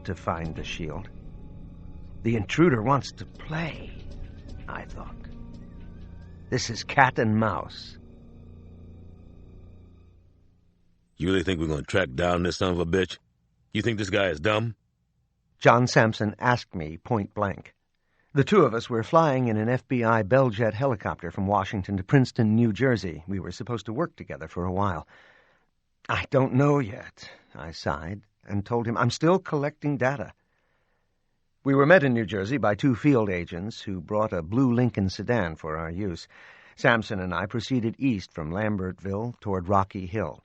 to find the shield. The intruder wants to play, I thought. This is cat and mouse. You really think we're going to track down this son of a bitch? You think this guy is dumb? John Sampson asked me point blank. The two of us were flying in an FBI Bell Jet helicopter from Washington to Princeton, New Jersey. We were supposed to work together for a while. I don't know yet, I sighed, and told him I'm still collecting data. We were met in New Jersey by two field agents who brought a blue Lincoln sedan for our use. Sampson and I proceeded east from Lambertville toward Rocky Hill.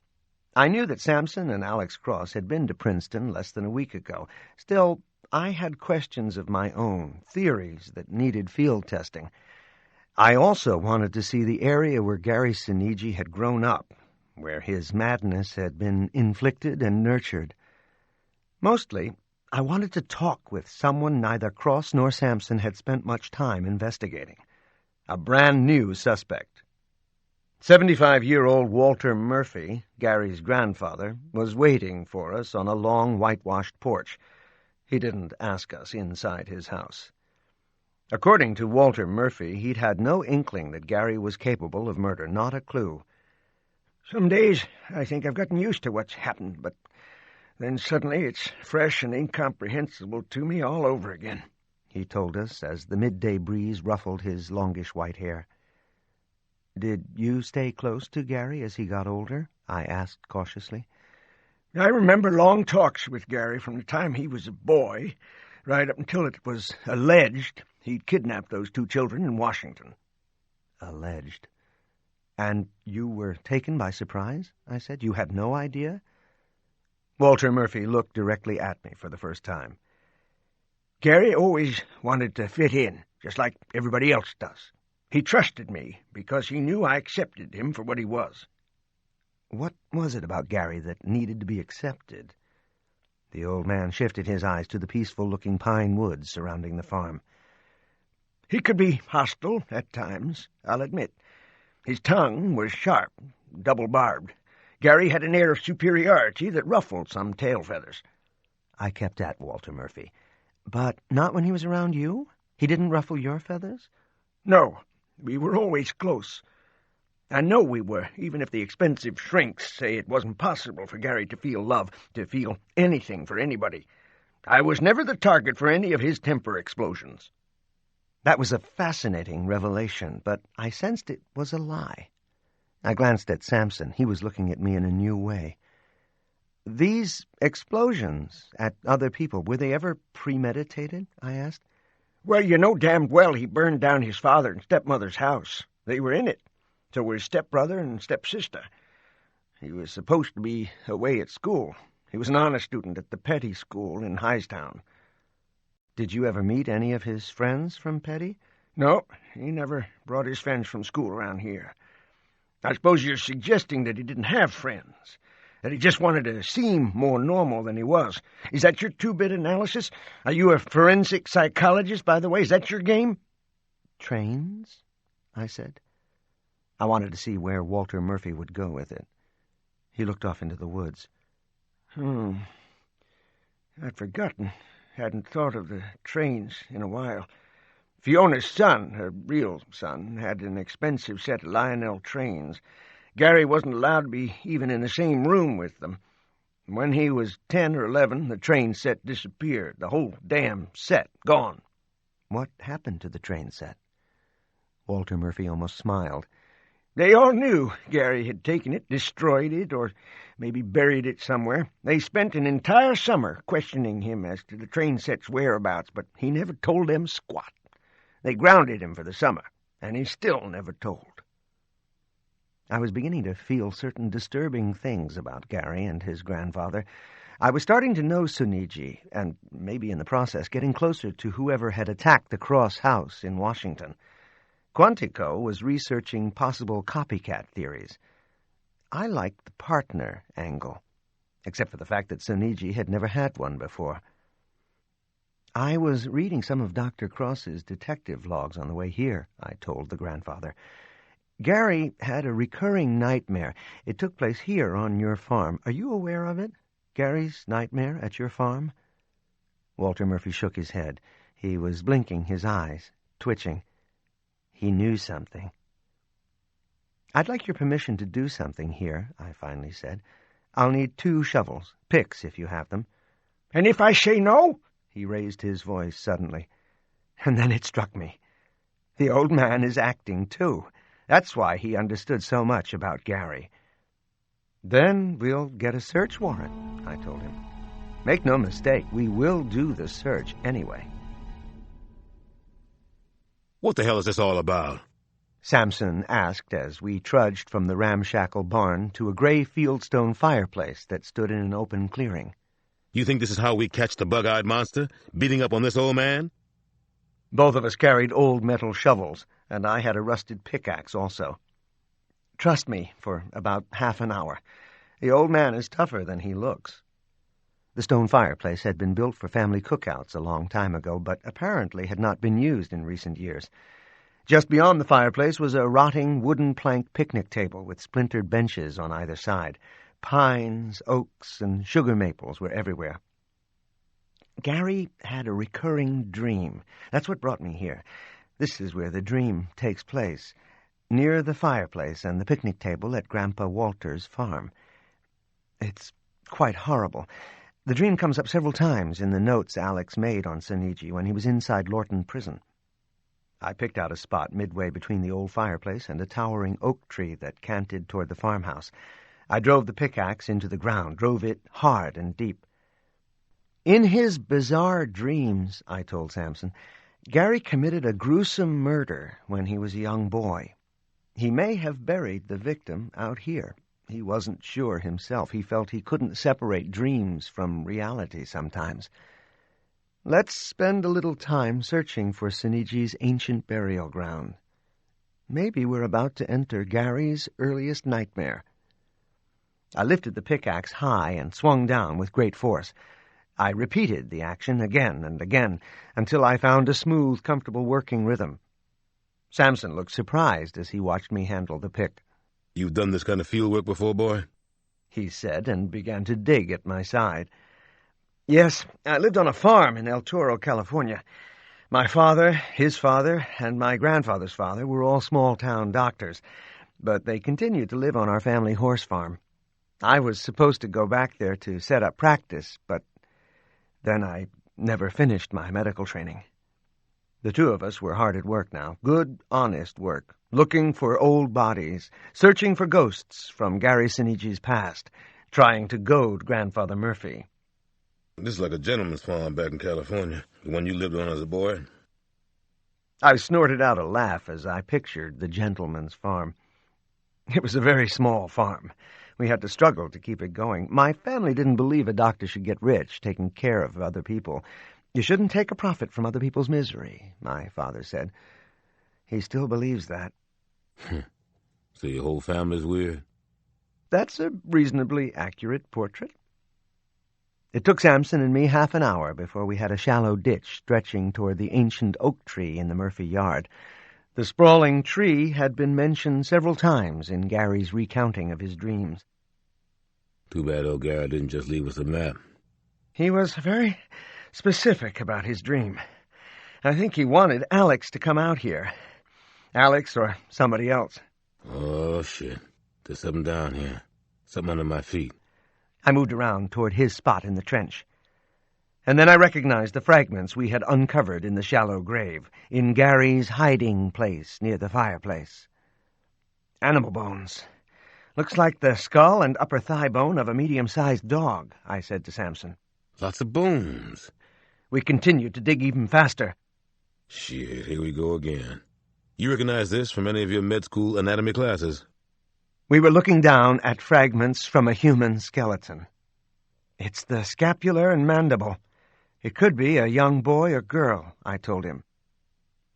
I knew that Sampson and Alex Cross had been to Princeton less than a week ago. Still, I had questions of my own, theories that needed field testing. I also wanted to see the area where Gary Sinigi had grown up, where his madness had been inflicted and nurtured. Mostly, I wanted to talk with someone neither Cross nor Sampson had spent much time investigating. A brand-new suspect. 75-year-old Walter Murphy, Gary's grandfather, was waiting for us on a long whitewashed porch. He didn't ask us inside his house. According to Walter Murphy, he'd had no inkling that Gary was capable of murder, not a clue. Some days I think I've gotten used to what's happened, but then suddenly it's fresh and incomprehensible to me all over again, he told us as the midday breeze ruffled his longish white hair. Did you stay close to Gary as he got older? I asked cautiously. I remember long talks with Gary from the time he was a boy, right up until it was alleged he'd kidnapped those two children in Washington. Alleged. And you were taken by surprise? I said. You had no idea? Walter Murphy looked directly at me for the first time. Gary always wanted to fit in, just like everybody else does. He trusted me because he knew I accepted him for what he was. What was it about Gary that needed to be accepted? The old man shifted his eyes to the peaceful-looking pine woods surrounding the farm. He could be hostile at times, I'll admit. His tongue was sharp, double-barbed. Gary had an air of superiority that ruffled some tail feathers. I kept at Walter Murphy. But not when he was around you? He didn't ruffle your feathers? No. We were always close. I know we were, even if the expensive shrinks say it wasn't possible for Gary to feel love, to feel anything for anybody. I was never the target for any of his temper explosions. That was a fascinating revelation, but I sensed it was a lie. I glanced at Sampson. He was looking at me in a new way. These explosions at other people, were they ever premeditated? I asked. Well, you know damned well he burned down his father and stepmother's house. They were in it. So were his stepbrother and stepsister. He was supposed to be away at school. He was an honor student at the Petty School in Hightstown. Did you ever meet any of his friends from Petty? No, he never brought his friends from school around here. I suppose you're suggesting that he didn't have friends, that he just wanted to seem more normal than he was. Is that your two-bit analysis? Are you a forensic psychologist, by the way? Is that your game? Trains? I said. I wanted to see where Walter Murphy would go with it. He looked off into the woods. I'd forgotten. Hadn't thought of the trains in a while. Fiona's son, her real son, had an expensive set of Lionel trains. Gary wasn't allowed to be even in the same room with them. When he was 10 or 11, the train set disappeared. The whole damn set gone. What happened to the train set? Walter Murphy almost smiled. They all knew Gary had taken it, destroyed it, or maybe buried it somewhere. They spent an entire summer questioning him as to the train set's whereabouts, but he never told them squat. They grounded him for the summer, and he still never told. I was beginning to feel certain disturbing things about Gary and his grandfather. I was starting to know Tsuniji, and maybe in the process getting closer to whoever had attacked the Cross house in Washington. Quantico was researching possible copycat theories. I liked the partner angle, except for the fact that Tsuniji had never had one before. I was reading some of Dr. Cross's detective logs on the way here, I told the grandfather. Gary had a recurring nightmare. It took place here on your farm. Are you aware of it? Gary's nightmare at your farm? Walter Murphy shook his head. He was blinking his eyes, twitching. He knew something. "I'd like your permission to do something here," I finally said. "I'll need 2 shovels, picks if you have them." "And if I say no?" He raised his voice suddenly. And then it struck me. The old man is acting, too. That's why he understood so much about Gary. "Then we'll get a search warrant," I told him. "Make no mistake, we will do the search anyway." What the hell is this all about? Sampson asked as we trudged from the ramshackle barn to a gray fieldstone fireplace that stood in an open clearing. You think this is how we catch the bug-eyed monster, beating up on this old man? Both of us carried old metal shovels, and I had a rusted pickaxe also. Trust me, for about half an hour. The old man is tougher than he looks. The stone fireplace had been built for family cookouts a long time ago, but apparently had not been used in recent years. Just beyond the fireplace was a rotting wooden plank picnic table with splintered benches on either side. Pines, oaks, and sugar maples were everywhere. Gary had a recurring dream. That's what brought me here. This is where the dream takes place, near the fireplace and the picnic table at Grandpa Walter's farm. It's quite horrible. The dream comes up several times in the notes Alex made on Senigi when he was inside Lorton Prison. I picked out a spot midway between the old fireplace and a towering oak tree that canted toward the farmhouse. I drove the pickaxe into the ground, drove it hard and deep. In his bizarre dreams, I told Sampson, Gary committed a gruesome murder when he was a young boy. He may have buried the victim out here. He wasn't sure himself. He felt he couldn't separate dreams from reality sometimes. Let's spend a little time searching for Seniji's ancient burial ground. Maybe we're about to enter Gary's earliest nightmare. I lifted the pickaxe high and swung down with great force. I repeated the action again and again until I found a smooth, comfortable working rhythm. Sampson looked surprised as he watched me handle the pick. You've done this kind of field work before, boy? He said, and began to dig at my side. Yes, I lived on a farm in El Toro, California. My father, his father, and my grandfather's father were all small-town doctors, but they continued to live on our family horse farm. I was supposed to go back there to set up practice, but then I never finished my medical training. The 2 of us were hard at work now, good, honest work, looking for old bodies, searching for ghosts from Gary Seniji's past, trying to goad Grandfather Murphy. This is like a gentleman's farm back in California, the one you lived on as a boy. I snorted out a laugh as I pictured the gentleman's farm. It was a very small farm. We had to struggle to keep it going. My family didn't believe a doctor should get rich taking care of other people. You shouldn't take a profit from other people's misery, my father said. He still believes that. So your whole family's weird? That's a reasonably accurate portrait. It took Sampson and me half an hour before we had a shallow ditch stretching toward the ancient oak tree in the Murphy yard. The sprawling tree had been mentioned several times in Gary's recounting of his dreams. Too bad old Gary didn't just leave us a map. He was very specific about his dream. I think he wanted Alex to come out here. Alex or somebody else. Oh, shit. There's something down here. Something under my feet. I moved around toward his spot in the trench. And then I recognized the fragments we had uncovered in the shallow grave, in Gary's hiding place near the fireplace. Animal bones. Looks like the skull and upper thigh bone of a medium-sized dog, I said to Sampson. Lots of bones. We continued to dig even faster. Shit, here we go again. You recognize this from any of your med school anatomy classes? We were looking down at fragments from a human skeleton. It's the scapular and mandible. It could be a young boy or girl, I told him.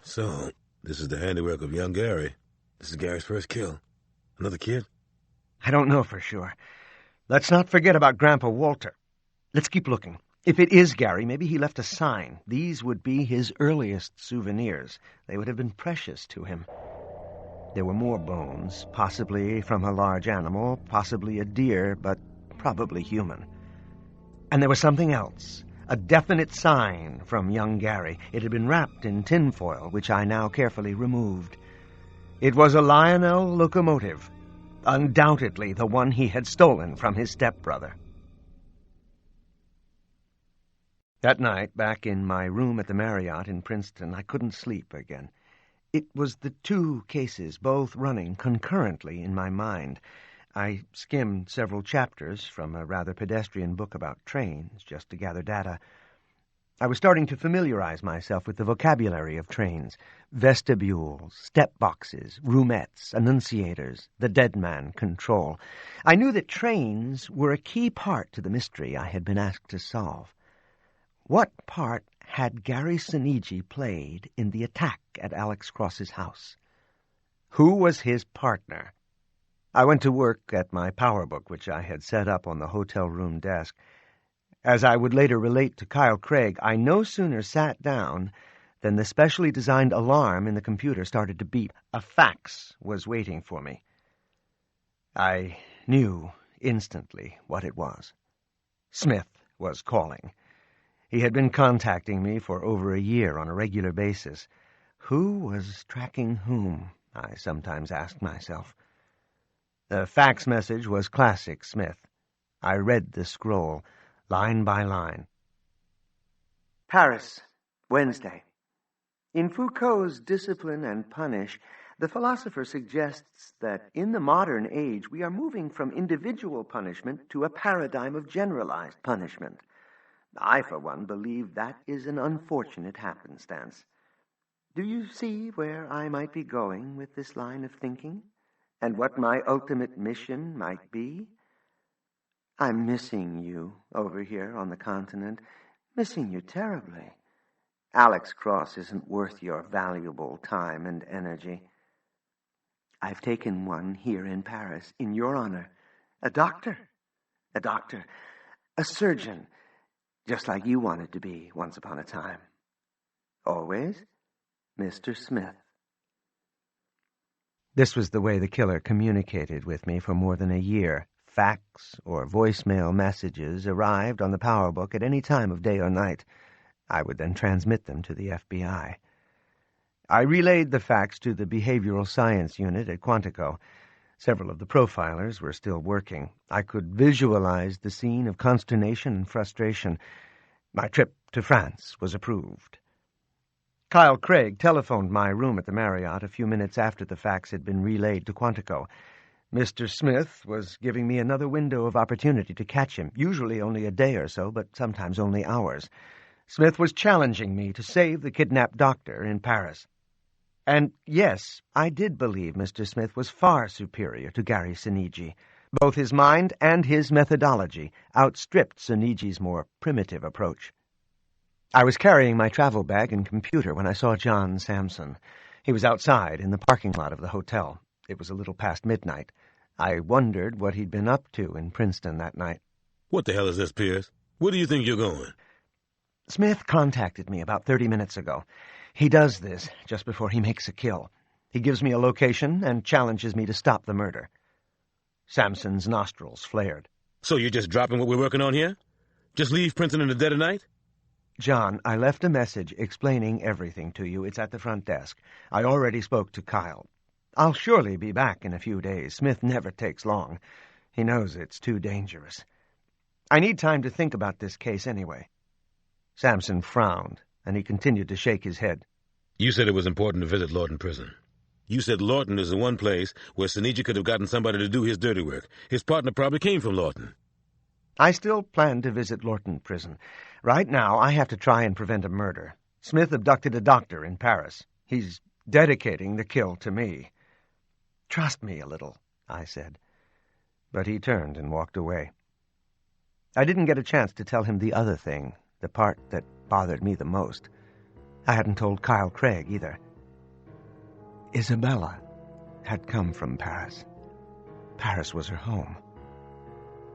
So, this is the handiwork of young Gary. This is Gary's first kill. Another kid? I don't know for sure. Let's not forget about Grandpa Walter. Let's keep looking. If it is Gary, maybe he left a sign. These would be his earliest souvenirs. They would have been precious to him. There were more bones, possibly from a large animal, possibly a deer, but probably human. And there was something else, A definite sign from young Gary. It had been wrapped in tinfoil, which I now carefully removed. It was a Lionel locomotive, undoubtedly the one he had stolen from his stepbrother. That night, back in my room at the Marriott in Princeton, I couldn't sleep again. It was the two cases, both running concurrently in my mind. I skimmed several chapters from a rather pedestrian book about trains, just to gather data. I was starting to familiarize myself with the vocabulary of trains: vestibules, step boxes, roomettes, annunciators, the deadman control. I knew that trains were a key part to the mystery I had been asked to solve. What part had Gary Sinigi played in the attack at Alex Cross's house? Who was his partner? I went to work at my power book, which I had set up on the hotel room desk. As I would later relate to Kyle Craig, I no sooner sat down than the specially designed alarm in the computer started to beep. A fax was waiting for me. I knew instantly what it was. Smith was calling. He had been contacting me for over a year on a regular basis. Who was tracking whom? I sometimes asked myself. The fax message was classic Smith. I read the scroll, line by line. Paris, Wednesday. In Foucault's Discipline and Punish, the philosopher suggests that in the modern age we are moving from individual punishment to a paradigm of generalized punishment. I, for one, believe that is an unfortunate happenstance. Do you see where I might be going with this line of thinking? And what my ultimate mission might be? I'm missing you over here on the continent, missing you terribly. Alex Cross isn't worth your valuable time and energy. I've taken one here in Paris, in your honor. A doctor, a surgeon, just like you wanted to be once upon a time. Always, Mr. Smith. This was the way the killer communicated with me for more than a year. Fax or voicemail messages arrived on the power book at any time of day or night. I would then transmit them to the FBI. I relayed the fax to the Behavioral Science Unit at Quantico. Several of the profilers were still working. I could visualize the scene of consternation and frustration. My trip to France was approved. Kyle Craig telephoned my room at the Marriott a few minutes after the fax had been relayed to Quantico. Mr. Smith was giving me another window of opportunity to catch him, usually only a day or so, but sometimes only hours. Smith was challenging me to save the kidnapped doctor in Paris. And yes, I did believe Mr. Smith was far superior to Gary Sinigi. Both his mind and his methodology outstripped Sinigi's more primitive approach. I was carrying my travel bag and computer when I saw John Sampson. He was outside in the parking lot of the hotel. It was a little past midnight. I wondered what he'd been up to in Princeton that night. What the hell is this, Pierce? Where do you think you're going? Smith contacted me about 30 minutes ago. He does this just before he makes a kill. He gives me a location and challenges me to stop the murder. Sampson's nostrils flared. So you're just dropping what we're working on here? Just leave Princeton in the dead of night? John, I left a message explaining everything to you. It's at the front desk. I already spoke to Kyle. I'll surely be back in a few days. Smith never takes long. He knows it's too dangerous. I need time to think about this case anyway. Sampson frowned, and he continued to shake his head. You said it was important to visit Lawton Prison. You said Lawton is the one place where Sinigi could have gotten somebody to do his dirty work. His partner probably came from Lawton. I still plan to visit Lawton Prison. Right now, I have to try and prevent a murder. Smith abducted a doctor in Paris. He's dedicating the kill to me. Trust me a little, I said. But he turned and walked away. I didn't get a chance to tell him the other thing, the part that bothered me the most. I hadn't told Kyle Craig either. Isabella had come from Paris. Paris was her home.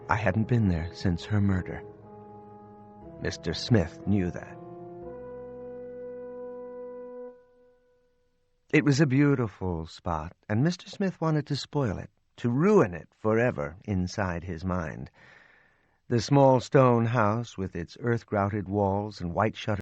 I hadn't been there since her murder. Mr. Smith knew that. It was a beautiful spot, and Mr. Smith wanted to spoil it, to ruin it forever inside his mind. The small stone house, with its earth-grouted walls and white shutters,